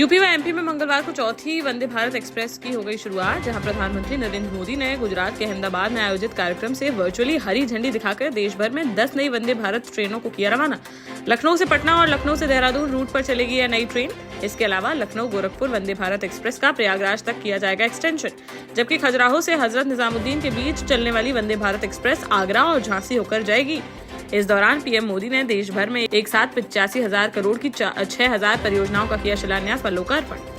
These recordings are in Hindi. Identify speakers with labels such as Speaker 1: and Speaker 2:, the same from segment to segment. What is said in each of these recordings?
Speaker 1: यूपी व एमपी में मंगलवार को चौथी वंदे भारत एक्सप्रेस की हो गई शुरुआत, जहां प्रधानमंत्री नरेंद्र मोदी ने गुजरात के अहमदाबाद में आयोजित कार्यक्रम से वर्चुअली हरी झंडी दिखाकर देश भर में 10 नई वंदे भारत ट्रेनों को किया रवाना। लखनऊ से पटना और लखनऊ से देहरादून रूट पर चलेगी यह नई ट्रेन। इसके अलावा लखनऊ गोरखपुर वंदे भारत एक्सप्रेस का प्रयागराज तक किया जाएगा एक्सटेंशन, जबकि खजुराहो से हजरत निजामुद्दीन के बीच चलने वाली वंदे भारत एक्सप्रेस आगरा और झांसी होकर जाएगी। इस दौरान पीएम मोदी ने देश भर में एक साथ 85,000 करोड़ की 6,000 परियोजनाओं का किया शिलान्यास व लोकार्पण।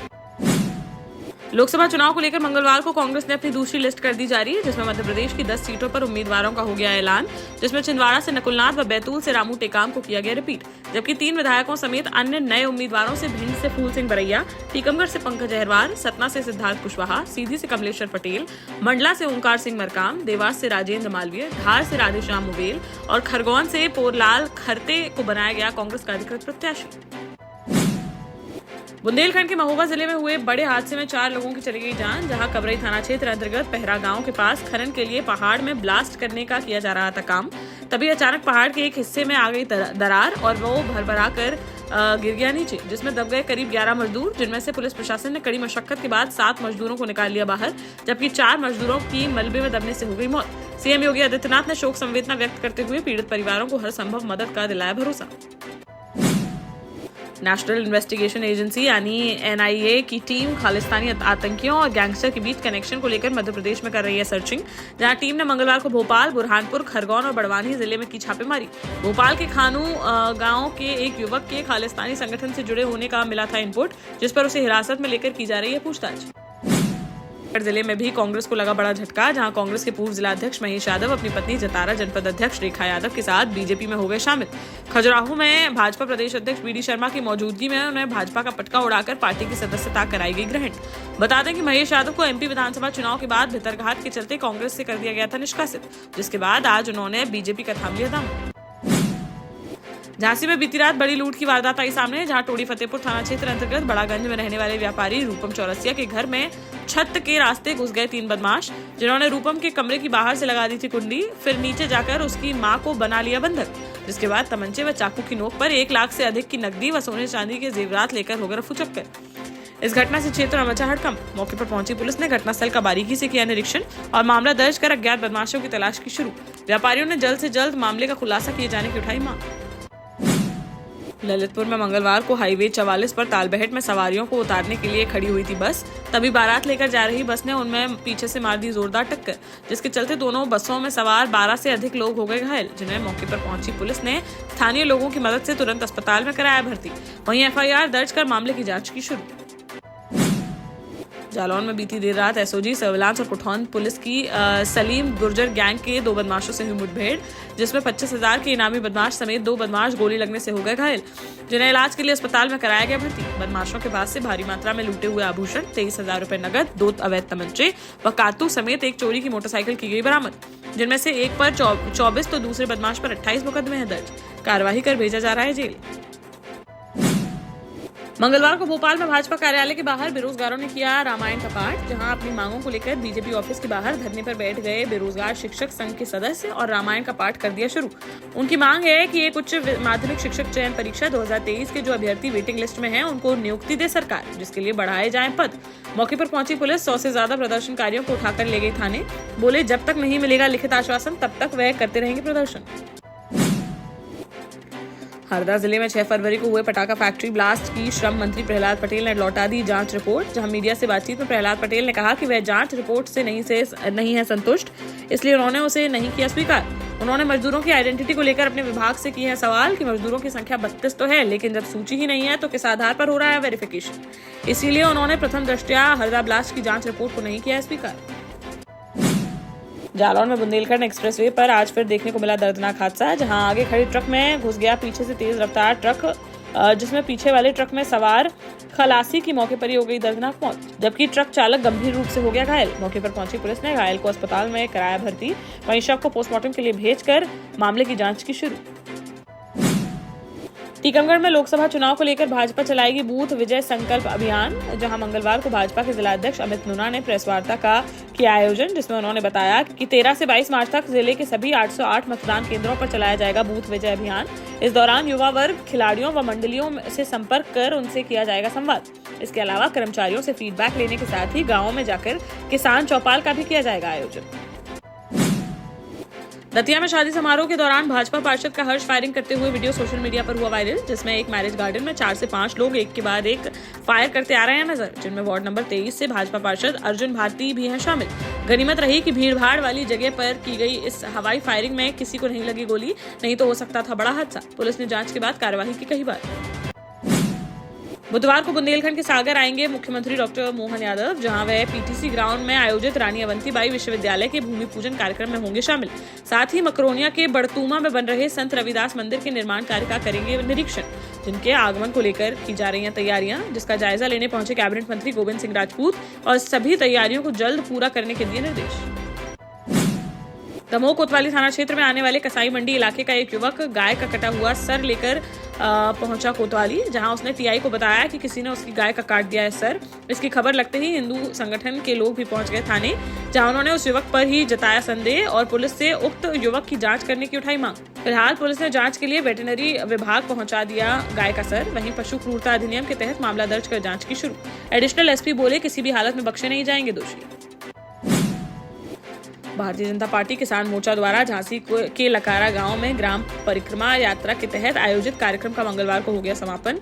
Speaker 1: लोकसभा चुनाव को लेकर मंगलवार को कांग्रेस ने अपनी दूसरी लिस्ट कर दी जारी, जिसमें मध्य प्रदेश की 10 सीटों पर उम्मीदवारों का हो गया ऐलान, जिसमें छिंदवाड़ा से नकुलनाथ व बैतूल से रामू टेकाम को किया गया रिपीट, जबकि 3 विधायकों समेत अन्य नए उम्मीदवारों से भिंड से फूल सिंह बरैया, टीकमगढ़ से पंकज अहरवार, सतना से सिद्धार्थ कुशवाहा, सीधी से कमलेश्वर पटेल, मंडला से ओंकार सिंह मरकाम, देवास से राजेंद्र मालवीय, धार से राधेश्याम मुबेल और खरगोन से पोरलाल खरते को बनाया गया कांग्रेस का अधिकृत प्रत्याशी। बुंदेलखंड के महोबा जिले में हुए बड़े हादसे में 4 लोगों की चली गई जान, जहां कबरई थाना क्षेत्र अंतर्गत पहरा गांव के पास खनन के लिए पहाड़ में ब्लास्ट करने का किया जा रहा था काम। तभी अचानक पहाड़ के एक हिस्से में आ गई दरार और वो भरभरा कर गिर गया नीचे, जिसमें दब गए करीब 11 मजदूर, जिनमें से पुलिस प्रशासन ने कड़ी मशक्कत के बाद 7 मजदूरों को निकाल लिया बाहर, जबकि 4 मजदूरों की मलबे में दबने से हो गई मौत। सीएम योगी आदित्यनाथ ने शोक संवेदना व्यक्त करते हुए पीड़ित परिवारों को हर संभव मदद का दिलाया भरोसा। नेशनल इन्वेस्टिगेशन एजेंसी यानी एनआईए की टीम खालिस्तानी आतंकियों और गैंगस्टर के बीच कनेक्शन को लेकर मध्य प्रदेश में कर रही है सर्चिंग, जहां टीम ने मंगलवार को भोपाल, बुरहानपुर, खरगोन और बड़वानी जिले में की छापेमारी। भोपाल के खानू गांव के एक युवक के खालिस्तानी संगठन से जुड़े होने का मिला था इनपुट, जिस पर उसे हिरासत में लेकर की जा रही है पूछताछ। जिले में भी कांग्रेस को लगा बड़ा झटका, जहां कांग्रेस के पूर्व जिलाध्यक्ष महेश यादव अपनी पत्नी जतारा जनपद अध्यक्ष रेखा यादव के साथ बीजेपी में हो गए शामिल। खजुराहो में भाजपा प्रदेश अध्यक्ष बीडी शर्मा की मौजूदगी में उन्हें भाजपा का पटका उड़ाकर पार्टी की सदस्यता कराई गई ग्रहण। बता दें कि महेश यादव को एमपी विधानसभा चुनाव के बाद भितरघात के चलते कांग्रेस से कर दिया गया था निष्कासित, जिसके बाद आज उन्होंने बीजेपी का थाम लिया दामन। झांसी में बीती रात बड़ी लूट की वारदात आई सामने, जहां टोडी फतेहपुर थाना क्षेत्र अंतर्गत बड़ागंज में रहने वाले व्यापारी रूपम चौरसिया के घर में छत के रास्ते घुस गए 3 बदमाश, जिन्होंने रूपम के कमरे की बाहर से लगा दी थी कुंडी, फिर नीचे जाकर उसकी मां को बना लिया बंधक, जिसके बाद तमंचे व चाकू की नोक पर 1 लाख से अधिक की नकदी व सोने चांदी के जेवरात लेकर हो गए रफूचक्कर। इस घटना से क्षेत्र में मचा हड़कंप। मौके पर पहुंची पुलिस ने घटनास्थल का बारीकी से किया निरीक्षण और मामला दर्ज कर अज्ञात बदमाशों की तलाश की शुरू। व्यापारियों ने जल्द से जल्द मामले का खुलासा किए जाने की उठाई मांग। ललितपुर में मंगलवार को हाईवे 44 पर तालबेहट में सवारियों को उतारने के लिए खड़ी हुई थी बस, तभी बारात लेकर जा रही बस ने उनमें पीछे से मार दी जोरदार टक्कर, जिसके चलते दोनों बसों में सवार 12 से अधिक लोग हो गए घायल, जिन्हें मौके पर पहुंची पुलिस ने स्थानीय लोगों की मदद से तुरंत अस्पताल में कराया भर्ती। वहीं एफआईआर दर्ज कर मामले की जांच की शुरू। जालौन में बीती देर रात एसओजी सर्विलांस और पुठौन पुलिस की सलीम गुर्जर गैंग के 2 बदमाशों से हुई मुठभेड़, जिसमें 25,000 के इनामी बदमाश समेत 2 बदमाश गोली लगने से हो गए घायल, जिन्हें इलाज के लिए अस्पताल में कराया गया भर्ती। बदमाशों के पास से भारी मात्रा में लूटे हुए आभूषण, 23,000 रुपए नकद, 2 अवैध तमंचे व कारतूस समेत एक चोरी की मोटरसाइकिल की गई बरामद, जिनमें से एक पर 24 तो दूसरे बदमाश पर 28 मुकदमे हैं दर्ज। कार्रवाई कर भेजा जा रहा है जेल। मंगलवार को भोपाल में भाजपा कार्यालय के बाहर बेरोजगारों ने किया रामायण का पाठ, जहां अपनी मांगों को लेकर बीजेपी ऑफिस के बाहर धरने पर बैठ गए बेरोजगार शिक्षक संघ के सदस्य और रामायण का पाठ कर दिया शुरू। उनकी मांग है कि एक उच्च माध्यमिक शिक्षक चयन परीक्षा 2023 के जो अभ्यर्थी वेटिंग लिस्ट में हैं, उनको नियुक्ति दे सरकार, जिसके लिए बढ़ाए जाएं पद। मौके पर पहुंची पुलिस 100 से ज्यादा प्रदर्शनकारियों को उठाकर ले गई थाने। बोले जब तक नहीं मिलेगा लिखित आश्वासन तब तक वह करते रहेंगे प्रदर्शन। हरदा जिले में 6 फरवरी को हुए पटाखा फैक्ट्री ब्लास्ट की श्रम मंत्री प्रहलाद पटेल ने लौटा दी जांच रिपोर्ट, जहां मीडिया से बातचीत में प्रहलाद पटेल ने कहा कि वह जांच रिपोर्ट से नहीं है संतुष्ट, इसलिए उन्होंने उसे नहीं किया स्वीकार। उन्होंने मजदूरों की आइडेंटिटी को लेकर अपने विभाग से किए हैं सवाल कि मजदूरों की संख्या 32 तो है, लेकिन जब सूची ही नहीं है तो किस आधार पर हो रहा है वेरिफिकेशन। इसीलिए उन्होंने प्रथम दृष्टया हरदा ब्लास्ट की जांच रिपोर्ट को नहीं किया स्वीकार। जालौन में बुंदेलखंड एक्सप्रेसवे पर आज फिर देखने को मिला दर्दनाक हादसा, जहां आगे खड़ी ट्रक में घुस गया पीछे से तेज रफ्तार ट्रक, जिसमें पीछे वाले ट्रक में सवार खलासी की मौके पर ही हो गई दर्दनाक मौत, जबकि ट्रक चालक गंभीर रूप से हो गया घायल। मौके पर पहुंची पुलिस ने घायल को अस्पताल में कराया भर्ती, वहीं शव को पोस्टमार्टम के लिए भेजकर मामले की जांच की शुरू। टीकमगढ़ में लोकसभा चुनाव को लेकर भाजपा चलाएगी बूथ विजय संकल्प अभियान, जहां मंगलवार को भाजपा के जिलाध्यक्ष अमित नुना ने प्रेस वार्ता का किया आयोजन, जिसमें उन्होंने बताया कि 13 से 22 मार्च तक जिले के सभी 808 मतदान केंद्रों पर चलाया जाएगा बूथ विजय अभियान। इस दौरान युवा वर्ग, खिलाड़ियों व मंडलियों से संपर्क कर उनसे किया जाएगा संवाद। इसके अलावा कर्मचारियों से फीडबैक लेने के साथ ही गाँव में जाकर किसान चौपाल का भी किया जाएगा आयोजन। दतिया में शादी समारोह के दौरान भाजपा पार्षद का हर्ष फायरिंग करते हुए वीडियो सोशल मीडिया पर हुआ वायरल, जिसमें एक मैरिज गार्डन में 4 से 5 लोग एक के बाद एक फायर करते आ रहे हैं नजर, जिनमें वार्ड नंबर 23 से भाजपा पार्षद अर्जुन भारती भी हैं शामिल। गनीमत रही कि भीड़भाड़ वाली जगह पर की गई इस हवाई फायरिंग में किसी को नहीं लगी गोली, नहीं तो हो सकता था बड़ा हादसा। पुलिस ने जांच के बाद कार्यवाही की कई बार। बुधवार को बुंदेलखंड के सागर आएंगे मुख्यमंत्री डॉक्टर मोहन यादव, जहां वह पीटीसी ग्राउंड में आयोजित रानी अवंतीबाई विश्वविद्यालय के भूमि पूजन कार्यक्रम में होंगे शामिल। साथ ही मकरोनिया के बड़तूमा में बन रहे संत रविदास मंदिर के निर्माण कार्य का करेंगे निरीक्षण, जिनके आगमन को लेकर की जा रही हैं तैयारियां, जिसका जायजा लेने पहुंचे कैबिनेट मंत्री गोविंद सिंह राजपूत और सभी तैयारियों को जल्द पूरा करने के दिए निर्देश। दमोह कोतवाली थाना क्षेत्र में आने वाले कसाई मंडी इलाके का एक युवक गाय का कटा हुआ सर लेकर पहुंचा कोतवाली, जहां उसने टीआई को बताया कि किसी ने उसकी गाय का काट दिया है सर। इसकी खबर लगते ही हिंदू संगठन के लोग भी पहुंच गए थाने, जहां उन्होंने उस युवक पर ही जताया संदेह और पुलिस से उक्त युवक की जांच करने की उठाई मांग। फिलहाल पुलिस ने जांच के लिए वेटरनरी विभाग पहुंचा दिया गाय का सर। वहीं पशु क्रूरता अधिनियम के तहत मामला दर्ज कर जांच की शुरू। एडिशनल एसपी बोले, किसी भी हालत में बख्शे नहीं जाएंगे दोषी। भारतीय जनता पार्टी किसान मोर्चा द्वारा झांसी के लकारा गांव में ग्राम परिक्रमा यात्रा के तहत आयोजित कार्यक्रम का मंगलवार को हो गया समापन,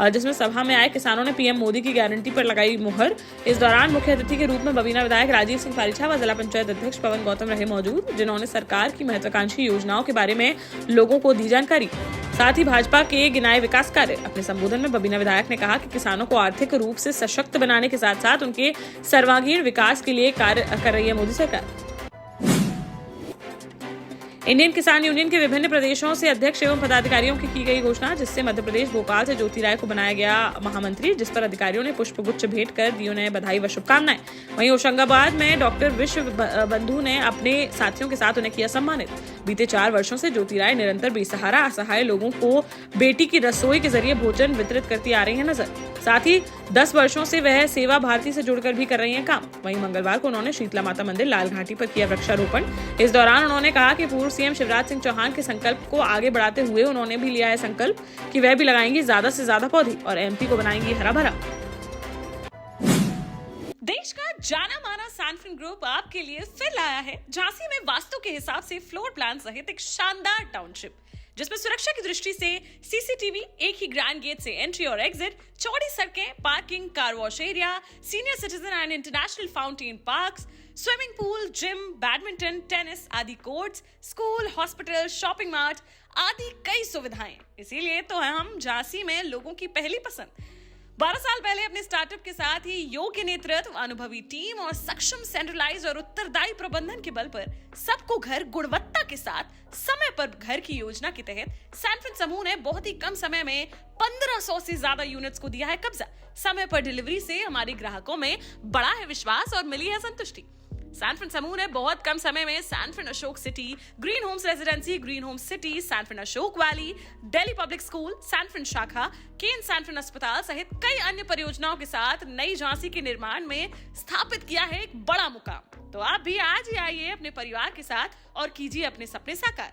Speaker 1: जिसमें सभा में आए किसानों ने पीएम मोदी की गारंटी पर लगाई मुहर। इस दौरान मुख्य अतिथि के रूप में बबीना विधायक राजीव सिंह पारीछा व जिला पंचायत अध्यक्ष पवन गौतम रहे मौजूद, जिन्होंने सरकार की महत्वाकांक्षी योजनाओं के बारे में लोगों को दी जानकारी। साथ ही भाजपा के गिनाए विकास कार्य। अपने संबोधन में बबीना विधायक ने कहा कि किसानों को आर्थिक रूप से सशक्त बनाने के साथ साथ उनके सर्वांगीण विकास के लिए कार्य कर रही है मोदी सरकार। इंडियन किसान यूनियन के विभिन्न प्रदेशों से अध्यक्ष एवं पदाधिकारियों की गई घोषणा, जिससे मध्य प्रदेश भोपाल से ज्योति राय को बनाया गया महामंत्री, जिस पर अधिकारियों ने पुष्पगुच्छ भेंट कर दी उन्हें बधाई व शुभकामनाएं। वहीं होशंगाबाद में डॉक्टर विश्व बंधु ने अपने साथियों के साथ उन्हें किया सम्मानित। बीते 4 वर्षों से ज्योति राय निरंतर बेसहारा असहाय लोगों को बेटी की रसोई के जरिए भोजन वितरित करती आ रही है नजर। साथ ही 10 वर्षों से वह सेवा भारती से जुड़कर भी कर रही हैं काम। वहीं मंगलवार को उन्होंने शीतला माता मंदिर लाल घाटी पर किया वृक्षारोपण। इस दौरान उन्होंने कहा कि पूर्व सीएम शिवराज सिंह चौहान के संकल्प को आगे बढ़ाते हुए उन्होंने भी लिया है संकल्प कि वह भी लगाएंगी ज्यादा से ज्यादा पौधे और एमपी को बनाएंगी हरा भरा। देश का जाना माना सैनफिन ग्रुप आपके लिए फिर लाया है झांसी में वास्तु के हिसाब से फ्लोर प्लान सहित एक शानदार टाउनशिप, जिसमें सुरक्षा की दृष्टि से सीसीटीवी, एक ही ग्रैंड गेट से एंट्री और एग्जिट, चौड़ी सड़कें, parking, car wash area, senior citizen and international fountain parks, swimming pool, gym, badminton, tennis आदि courts, school, hospital, shopping mart आदि कई सुविधाएं। इसीलिए तो हम झांसी में लोगों की पहली पसंद। 12 साल पहले अपने स्टार्टअप के साथ ही योग्य नेतृत्व, अनुभवी टीम और सक्षम सेंट्रलाइज्ड और उत्तरदायी प्रबंधन के बल पर सबको घर गुणवत्ता के साथ समय पर घर की योजना के तहत सैनफिन समूह ने बहुत ही कम समय में 1500 से ज्यादा यूनिट्स को दिया है कब्जा। समय पर डिलीवरी से हमारे ग्राहकों में बड़ा है विश्वास और मिली है संतुष्टि। सैनफिन समूह ने बहुत कम समय में सैनफिन Ashok city, green homes residency, green homes city, सैनफिन Ashok valley, Delhi public school, सैनफिन शाखा, केन सैनफिन अस्पताल सहित कई अन्य परियोजनाओं के साथ नई झांसी के निर्माण में स्थापित किया है एक बड़ा मुकाम। तो आप भी आज ही आइए अपने परिवार के साथ और कीजिए अपने सपने साकार।